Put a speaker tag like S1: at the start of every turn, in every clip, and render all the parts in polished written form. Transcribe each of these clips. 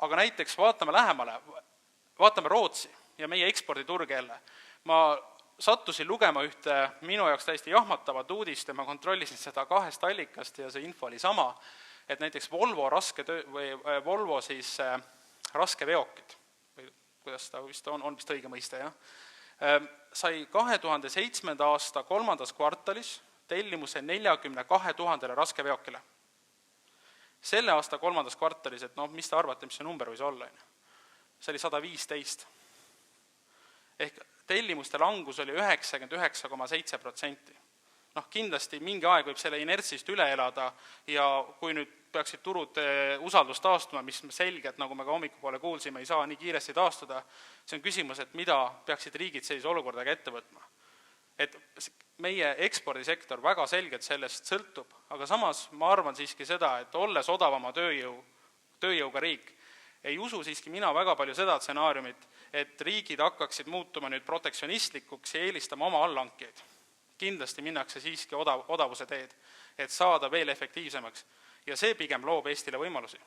S1: aga näiteks vaatame lähemale, vaatame Rootsi ja meie eksporditurg jälle. Ma sattusin lugema ühte minu jaoks täiesti jahmatavat uudist ja ma kontrollisin seda 2 allikast ja see info oli sama, et näiteks Volvo siis raskeveokid, või kuidas ta vist on vist õige mõiste, sai 2007. aasta 3. kvartalis tellimuse 42 000 raskeveokile. Selle aasta 3. kvartalis, et mis te arvate, mis see number võis olla? See oli 115. Ehk tellimuste langus oli 99,7%. Kindlasti mingi aeg võib selle inertsist üle elada ja kui nüüd peaksid turud usaldust taastuma, mis selgelt, nagu me ka hommikupoole kuulsime, ei saa nii kiiresti taastuda, see on küsimus, et mida peaksid riigid sellise olukordaga ette võtma. Et meie ekspordisektor väga selgelt sellest sõltub, aga samas ma arvan siiski seda, et olles odavama tööjõuga riik, ei usu siiski mina väga palju seda stsenaariumit, et riigid hakkaksid muutuma nüüd protektsionistlikuks ja eelistama oma allhankijaid. Kindlasti minnakse siiski odavuse teed, et saada veel efektiivsemaks ja see pigem loob Eestile võimalusi.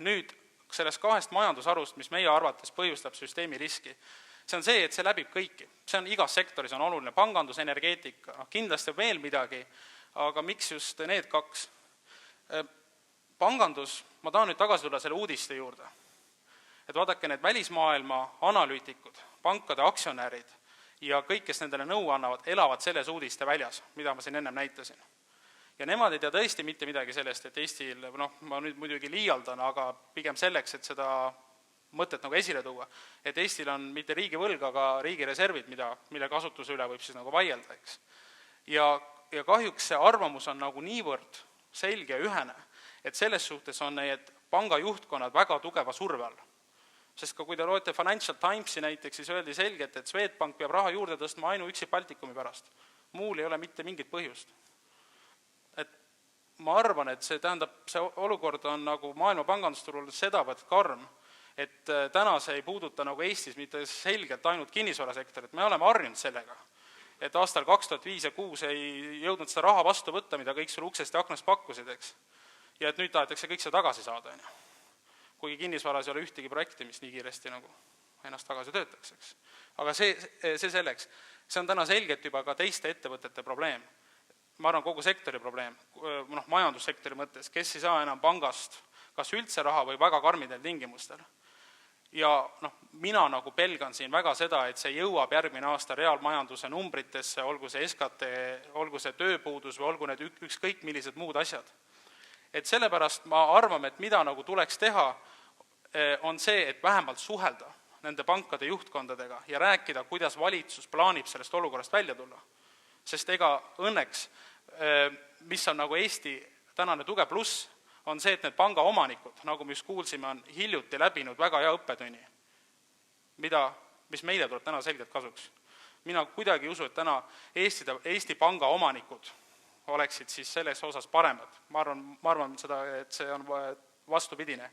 S1: Nüüd sellest 2 majandusharust, mis meie arvates põhjustab süsteemi riski, see on see, et see läbib kõiki. See on igas sektoris on oluline, pangandus, energeetika, kindlasti veel midagi, aga miks just need 2? Pangandus, ma tahan nüüd tagasi tulla selle uudiste juurde. Et vaadake, need välismaailma analüütikud, pankade aktsionärid ja kõik, kes nendele nõu annavad, elavad selles uudiste väljas, mida ma siin ennem näitasin. Ja nemad ei tea tõesti mitte midagi sellest, et Eestil, ma nüüd muidugi liialdan, aga pigem selleks, et seda mõtet nagu esile tuua, et Eestil on mitte riigi võlg, aga riigi reservid, mille kasutuse üle võib siis nagu vaielda, eks. Ja kahjuks see arvamus on nagu niivõrd selge ja ühene, et selles suhtes on need panga juhtkonnad väga tugeva surve all. Sest kui te loete Financial Timesi näiteks, siis öeldi selgelt, et Swedbank peab raha juurde tõstma ainuüksi Baltikumi pärast. Muul ei ole mitte mingit põhjust. Et ma arvan, et see olukord on nagu maailma pangandusturul sedavõrd karm, et täna see ei puuduta nagu Eestis mitte selgelt ainult kinnisvarasektorit, me oleme harjunud sellega, et aastal 2005 ja 2006 ei jõudnud seda raha vastu võtta, mida kõik sul uksest ja aknast pakkusid, eks. Ja et nüüd tahetakse kõik seda tagasi saada, kuigi kinnisvaras ei ole ühtegi projekti, mis nii kiiresti nagu ennast tagasi töötaks, eks. Aga see selleks, see on täna selgelt juba ka teiste ettevõtete probleem. Ma arvan, kogu sektori probleem, majandussektori mõttes, kes ei saa enam pangast kas üldse raha või väga karmidel tingimustel. Ja mina nagu pelgan siin väga seda, et see jõuab järgmine aasta reaalmajanduse numbritesse, olgu see SKT, olgu see tööpuudus või olgu need ükskõik millised muud asjad. Et sellepärast ma arvan, et mida nagu tuleks teha, on see, et vähemalt suhelda nende pankade juhtkondadega ja rääkida, kuidas valitsus plaanib sellest olukorrast välja tulla. Sest ega õnneks, mis on nagu Eesti tänane tugev pluss, on see, et need panga omanikud, nagu me just kuulsime, on hiljuti läbinud väga hea õppetunni, mis meile tuleb täna selgelt kasuks. Mina kuidagi ei usu, et täna Eesti panga omanikud oleksid siis selles osas paremad. Ma arvan seda, et see on vastupidine.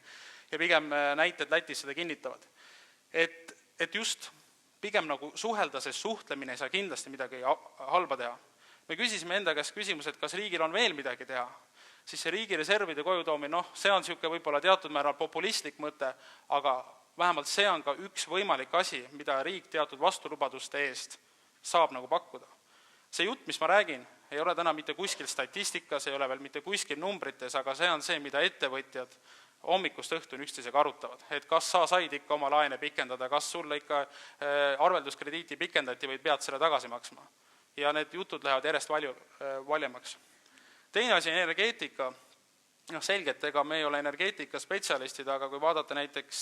S1: Ja pigem näited Lätis seda kinnitavad. Et just pigem nagu suhelda, sest suhtlemine ei saa kindlasti midagi halba teha. Me küsisime enda käest küsimus, et kas riigil on veel midagi teha. Siis see riigi reservide kojutoomine, see on siuke võib-olla teatud määral populistlik mõte, aga vähemalt see on ka üks võimalik asi, mida riik teatud vastulubaduste eest saab nagu pakkuda. See jutt, mis ma räägin, ei ole täna mitte kuskil statistikas, ei ole veel mitte kuskil numbrites, aga see on see, mida ettevõtjad hommikust õhtuni üksteisega arutavad. Et kas sa said ikka oma laene pikendada, kas sulle ikka arvelduskrediiti pikendati või pead selle tagasi maksma. Ja need jutud lähevad järjest valjemaks. Teine asi energeetika, selgelt, ega me ei ole energeetika spetsialistid, aga kui vaadata näiteks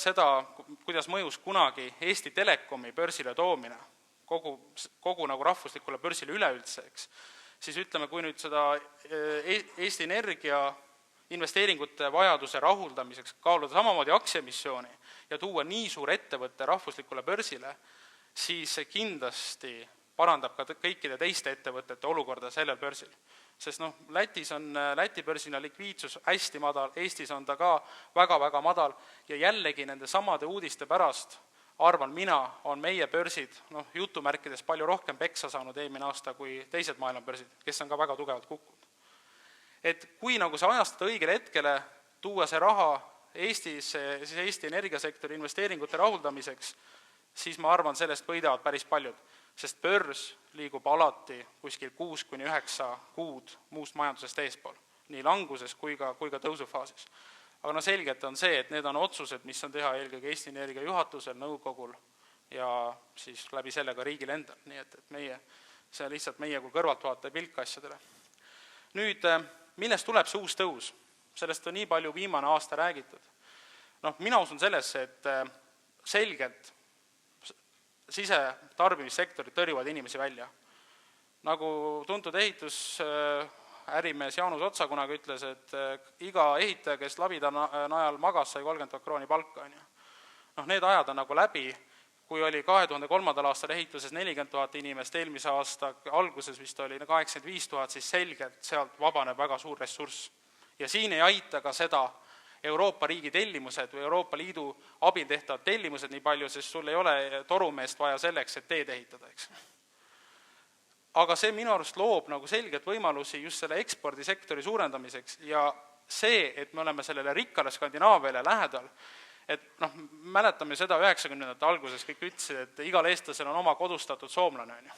S1: seda, kuidas mõjus kunagi Eesti Telekomi börsile toomine, kogu nagu rahvuslikule börsile üleüldse, siis ütleme, kui nüüd seda Eesti Energia investeeringute vajaduse rahuldamiseks kaaluda samamoodi aktsiaemissiooni ja tuua nii suur ettevõtte rahvuslikule börsile, siis see kindlasti parandab ka kõikide teiste ettevõtete olukorda sellel börsil. Sest Läti börsina likviidsus hästi madal, Eestis on ta ka väga-väga madal ja jällegi nende samade uudiste pärast arvan mina, on meie börsid jutumärkides palju rohkem peksa saanud eelmine aasta kui teised maailma börsid, kes on ka väga tugevalt kukkunud. Et kui nagu see ajastada õigele hetkele, tuua see raha Eestis, siis Eesti energiasektori investeeringute rahuldamiseks, siis ma arvan, sellest võidavad päris paljud, sest börs liigub alati kuskil 6-9 kuud muust majandusest eespool, nii languses kui ka tõusufaasis. Aga selgelt on see, et need on otsused, mis on teha eelkõige Eesti Energia juhatusel, nõukogul ja siis läbi selle ka riigil endal. Nii et see on lihtsalt meie kui kõrvaltvaataja pilk asjadele. Nüüd, millest tuleb see uus tõus? Sellest on nii palju viimane aasta räägitud. Mina usun sellesse, et selgelt sisetarbimissektorid tõrjuvad inimesi välja. Nagu tuntud ehitusärimees Jaanus Otsa kunagi ütles, et iga ehitaja, kes labida najal magas, sai 30 000 krooni palka. Need ajad on nagu läbi, kui oli 2003. aastal ehituses 40 000 inimest, eelmise aasta alguses vist oli 85 000, siis selgelt sealt vabaneb väga suur ressurss. Ja siin ei aita ka seda Euroopa riigi tellimused või Euroopa Liidu abil tehtavad tellimused nii palju, sest sul ei ole torumeest vaja selleks, et teed ehitada. Eks. Aga see minu arust loob nagu selgelt võimalusi just selle ekspordisektori suurendamiseks ja see, et me oleme sellele rikkale Skandinaaviale lähedal, et mäletame seda 90. alguses kõik ütlesid, et igal eestlasel on oma kodustatud soomlane.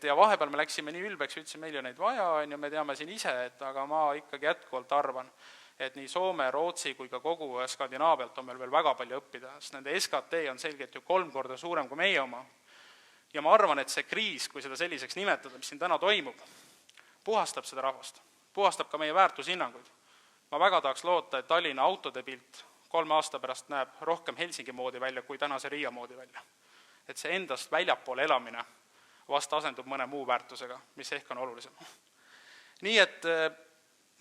S1: Ja vahepeal me läksime nii ülbeks, ütlesin, meil ju neid vaja, me teame siin ise, aga ma ikkagi jätkuvalt arvan, et nii Soome, Rootsi kui ka kogu Skandinaavialt on meil veel väga palju õppida, sest nende SKT on selgelt ju 3 korda suurem kui meie oma. Ja ma arvan, et see kriis, kui seda selliseks nimetada, mis siin täna toimub, puhastab seda rahvast, puhastab ka meie väärtushinnanguid. Ma väga tahaks loota, et Tallinna autode pilt 3 aasta pärast näeb rohkem Helsingi moodi välja kui tänase Riia moodi välja. Et see endast väljapoole elamine vast asendub mõne muu väärtusega, mis ehk on olulisem. Nii et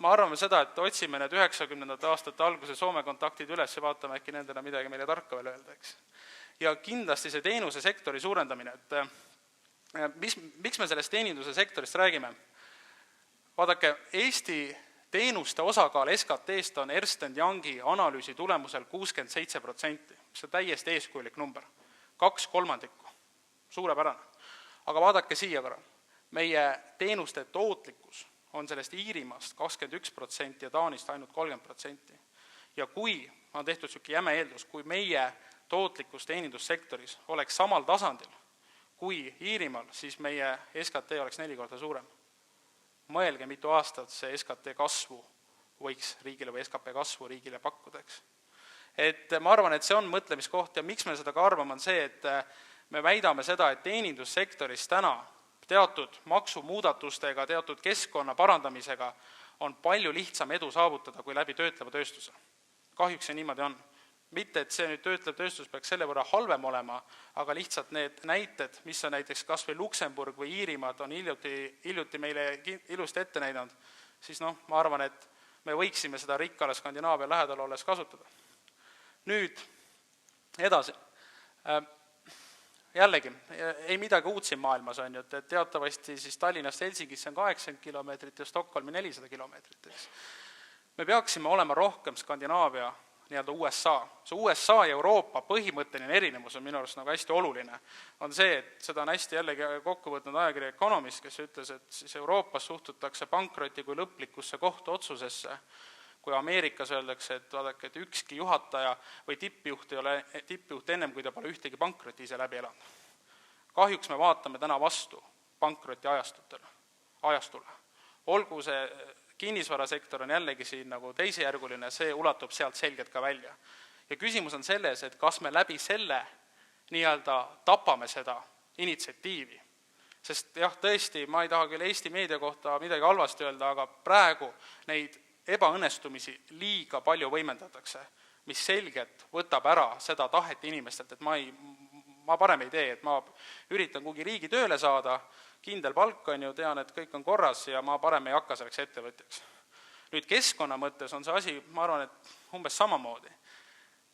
S1: ma arvame seda, et otsime need 90. aastate alguse Soome kontaktid üles ja vaatame äkki nendele midagi meile tarka veel öelda. Eks. Ja kindlasti see teenuse sektori suurendamine, et miks me sellest teeninduse sektorist räägime? Vaadake, Eesti teenuste osakaal SKT-st on Ernst & Youngi analüüsi tulemusel 67%. See on täiesti eeskujulik number. 2/3. Suurepärane. Aga vaadake siia korral. Meie teenuste tootlikkus on sellest Iirimaast 21% ja Taanist ainult 30%. Ja kui, on tehtud selline jäme eeldus, kui meie tootlikkus teenindussektoris oleks samal tasandil kui Iirimaal, siis meie SKT oleks 4 korda suurem. Mõelge, mitu aastat see SKT kasvu võiks riigile või SKP kasvu riigile pakkuda. Et ma arvan, et see on mõtlemiskoht ja miks me seda ka arvame, on see, et me väidame seda, et teenindussektoris täna teatud maksumuudatustega, teatud keskkonna parandamisega on palju lihtsam edu saavutada kui läbi töötleva tööstuse. Kahjuks see niimoodi on. Mitte, et see nüüd töötlev tööstus peaks selle võrra halvem olema, aga lihtsalt need näited, mis on näiteks kas või Luksemburg või Iirimaad on hiljuti meile ilusti ette näidanud, siis ma arvan, et me võiksime seda rikkale Skandinaavia lähedal olles kasutada. Nüüd edasi. Jällegi, ei midagi uut siin maailmas on ju, et teatavasti siis Tallinnast Helsingisse on 80 kilomeetrit ja Stockholmi 400 kilomeetrit. Me peaksime olema rohkem Skandinaavia nii-öelda USA. See USA ja Euroopa põhimõtteline erinevus on minu arust nagu hästi oluline. On see, et seda on hästi jällegi kokku võtnud ajakirja Economist, kes ütles, et siis Euroopas suhtutakse pankroti kui lõplikusse kohtuotsusesse, kui Ameerikas öeldakse, et vaadake, et ükski juhataja või tippjuht ei ole tippjuht ennem, kui ta pole ühtegi pankroti ise läbi elanud. Kahjuks me vaatame täna vastu pankroti ajastule. Olgu see kinnisvarasektor on jällegi siin nagu teisejärguline, see ulatub sealt selgelt ka välja. Ja küsimus on selles, et kas me läbi selle nii-öelda tapame seda initsiatiivi. Sest jah, tõesti, ma ei taha küll Eesti meedia kohta midagi halvasti öelda, aga praegu neid ebaõnnestumisi liiga palju võimendatakse, mis selgelt võtab ära seda tahet inimestelt, et ma parem ei tee, et ma üritan kugi riigi tööle saada, kindel palk on ju, tean, et kõik on korras ja ma parem ei hakka selleks ettevõtjaks. Nüüd keskkonna mõttes on see asi, ma arvan, et umbes samamoodi.